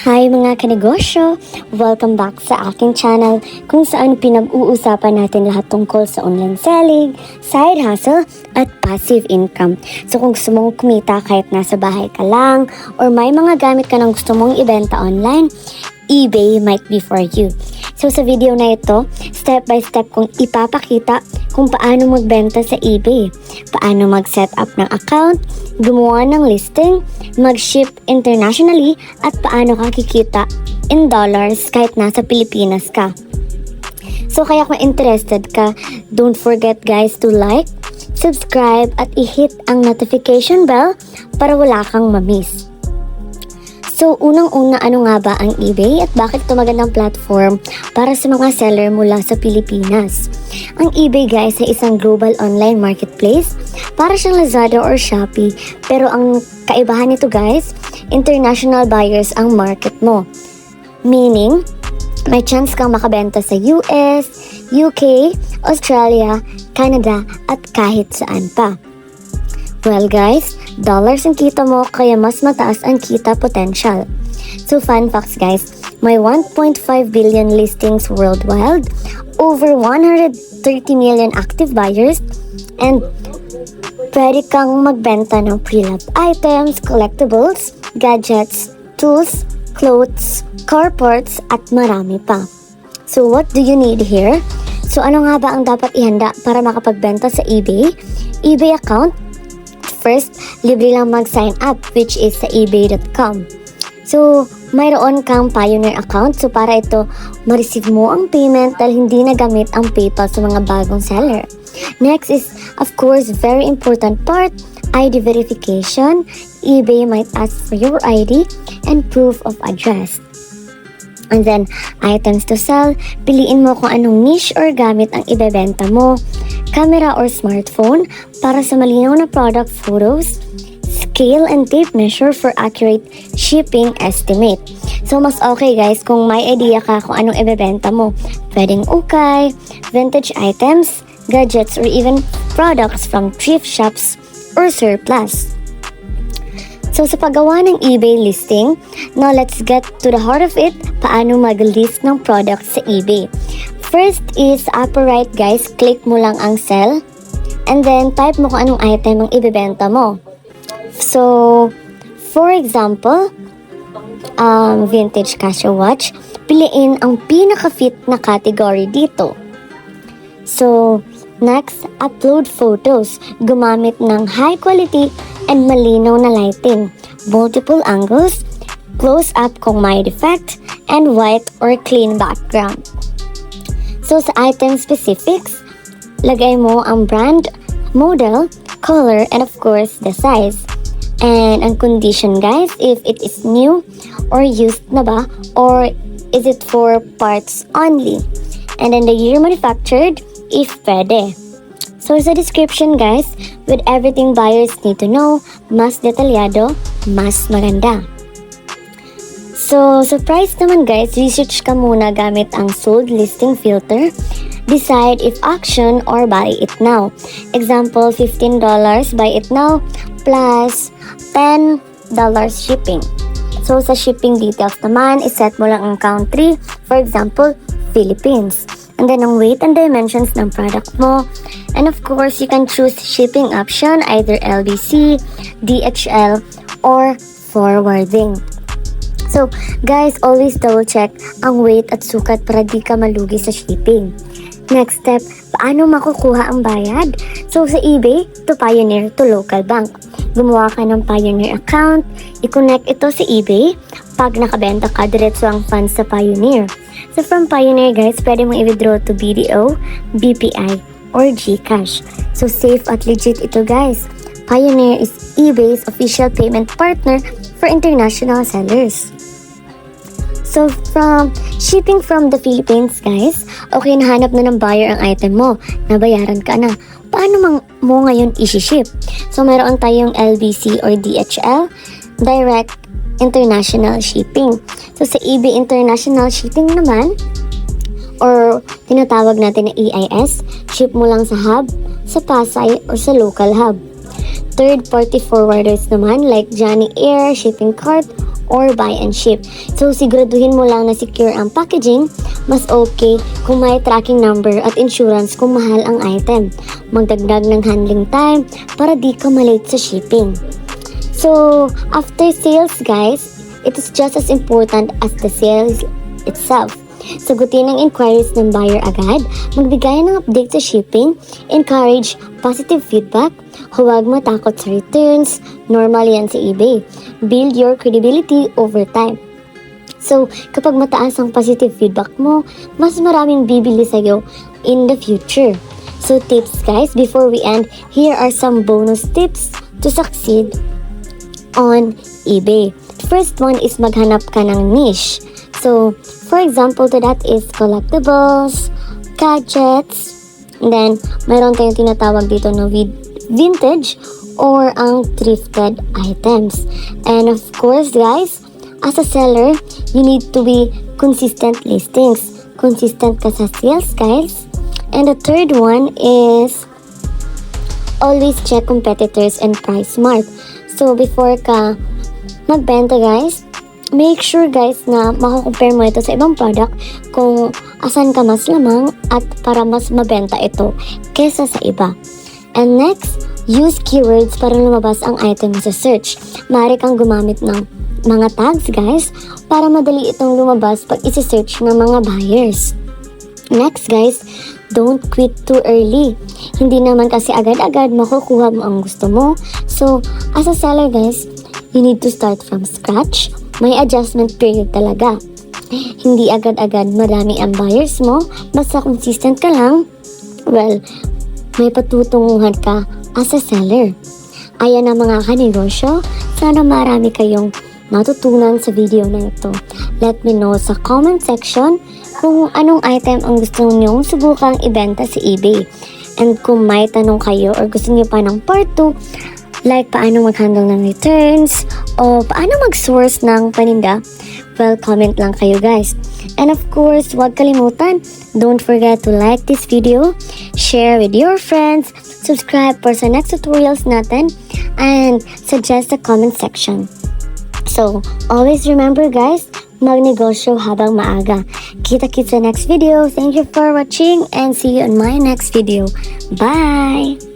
Hi mga kanegosyo! Welcome back sa aking channel kung saan pinag-uusapan natin lahat tungkol sa online selling, side hustle, at passive income. So kung gusto mong kumita kahit nasa bahay ka lang or may mga gamit ka nang gusto mong ibenta online, eBay might be for you. So sa video na ito, step by step kong ipapakita kung paano magbenta sa eBay, paano mag-set up ng account, gumawa ng listing, mag-ship internationally, at paano ka kikita in dollars kahit nasa Pilipinas ka. So kaya kung interested ka, don't forget guys to like, subscribe, at i-hit ang notification bell para wala kang ma-miss. So, unang-una, ano nga ba ang eBay at bakit ito magandang platform para sa mga seller mula sa Pilipinas? Ang eBay guys ay isang global online marketplace para siyang Lazada or Shopee. Pero ang kaibahan nito guys, international buyers ang market mo. Meaning, may chance kang makabenta sa US, UK, Australia, Canada, at kahit saan pa. Well guys, dollars ang kita mo kaya mas mataas ang kita potential. So fun facts guys, may 1.5 billion listings worldwide, over 130 million active buyers, and pwede kang magbenta ng pre-loved items, collectibles, gadgets, tools, clothes, car parts, at marami pa. So what do you need here? So ano nga ba ang dapat ihanda para makapagbenta sa eBay? eBay account. First, libre lang mag-sign up, which is sa ebay.com. So, mayroon kang Pioneer account. So, para ito, ma-receive mo ang payment dahil hindi nagamit ang PayPal sa mga bagong seller. Next is, of course, very important part, ID verification. eBay might ask for your ID and proof of address. And then, items to sell. Piliin mo kung anong niche or gamit ang ibebenta mo. Camera or smartphone para sa malinaw na product photos. Scale and tape measure for accurate shipping estimate. So, mas okay guys kung may idea ka kung anong ibebenta mo. Pwedeng ukay, vintage items, gadgets, or even products from thrift shops or surplus. So, sa paggawa ng eBay listing, now let's get to the heart of it, paano mag-list ng products sa eBay. First is upper right guys, click mo lang ang sell, and then type mo kung anong item ang ibebenta mo. So, for example, vintage Casio watch, piliin ang pinaka-fit na category dito. So, next, upload photos. Gumamit ng high quality and malinaw na lighting, multiple angles, close up kung may defect, and white or clean background. So sa item specifics, lagay mo ang brand, model, color, and of course the size. And ang condition guys, if it is new or used na ba, or is it for parts only. And then the year manufactured, if pwede. So sa description guys, with everything buyers need to know, mas detalyado, mas maganda. So sa price naman guys, research ka muna gamit ang sold listing filter. Decide if auction or buy it now. Example, $15 buy it now plus $10 shipping. So sa shipping details naman, iset mo lang ang country, for example, Philippines. And then ang weight and dimensions ng product mo. And of course, you can choose shipping option, either LBC, DHL, or forwarding. So, guys, always double check ang weight at sukat para di ka malugi sa shipping. Next step, paano makukuha ang bayad? So, sa eBay, to Pioneer to local bank. Gumawa ka ng Pioneer account, i-connect ito sa eBay. Pag nakabenta ka, diretso ang funds sa Pioneer. So, from Pioneer, guys, pwede mong i-withdraw to BDO, BPI, or GCash. So, safe at legit ito, guys. Pioneer is eBay's official payment partner for international sellers. So, from shipping from the Philippines, guys, okay, nahanap na ng buyer ang item mo, nabayaran ka na. Paano mo ngayon isi-ship? So, meron tayong LBC or DHL, direct international shipping. So, sa eBay international shipping naman, or tinatawag natin na EIS, ship mo lang sa hub, sa Pasay, or sa local hub. Third-party forwarders naman like Johnny Air, Shipping Cart, or buy and ship. So siguraduhin mo lang na secure ang packaging. Mas okay kung may tracking number at insurance kung mahal ang item. Magdagdag ng handling time para di ka malate sa shipping. So after sales guys, it is just as important as the sales itself. Sagutin ang inquiries ng buyer agad, magbigay ng update sa shipping, encourage positive feedback, huwag matakot sa returns, normal yan sa eBay. Build your credibility over time. So, kapag mataas ang positive feedback mo, mas maraming bibili sa'yo in the future. So, tips guys, before we end, here are some bonus tips to succeed on eBay. First one is maghanap ka ng niche. So, for example to that is collectibles, gadgets, and then mayroon tayong tinatawag dito na vintage or ang thrifted items. And of course guys, as a seller, you need to be consistent listings. Consistent ka sa sales guys. And the third one is always check competitors and price mark. So before ka magbenta guys, make sure guys na makakompare mo ito sa ibang product kung asan ka mas lamang at para mas mabenta ito kesa sa iba. And next, use keywords para lumabas ang item mo sa search. Maaari kang gumamit ng mga tags guys para madali itong lumabas pag isi-search ng mga buyers. Next guys, don't quit too early. Hindi naman kasi agad-agad makukuha mo ang gusto mo. So, as a seller guys, you need to start from scratch. May adjustment period talaga. Hindi agad-agad marami ang buyers mo. Basta consistent ka lang, well, may patutunguhan ka as a seller. Ayan ang mga kanegosyo. Sana marami kayong matutunan sa video na ito. Let me know sa comment section kung anong item ang gusto nyo subukang ibenta sa eBay. And kung may tanong kayo or gusto nyo pa ng part 2, like paano mag-handle ng returns o paano mag-source ng paninda, well, comment lang kayo guys. And of course, huwag kalimutan, don't forget to like this video, share with your friends, subscribe for sa next tutorials natin, and suggest sa comment section. So, always remember guys, magnegosyo habang maaga. Kita-kits sa next video. Thank you for watching and see you on my next video. Bye!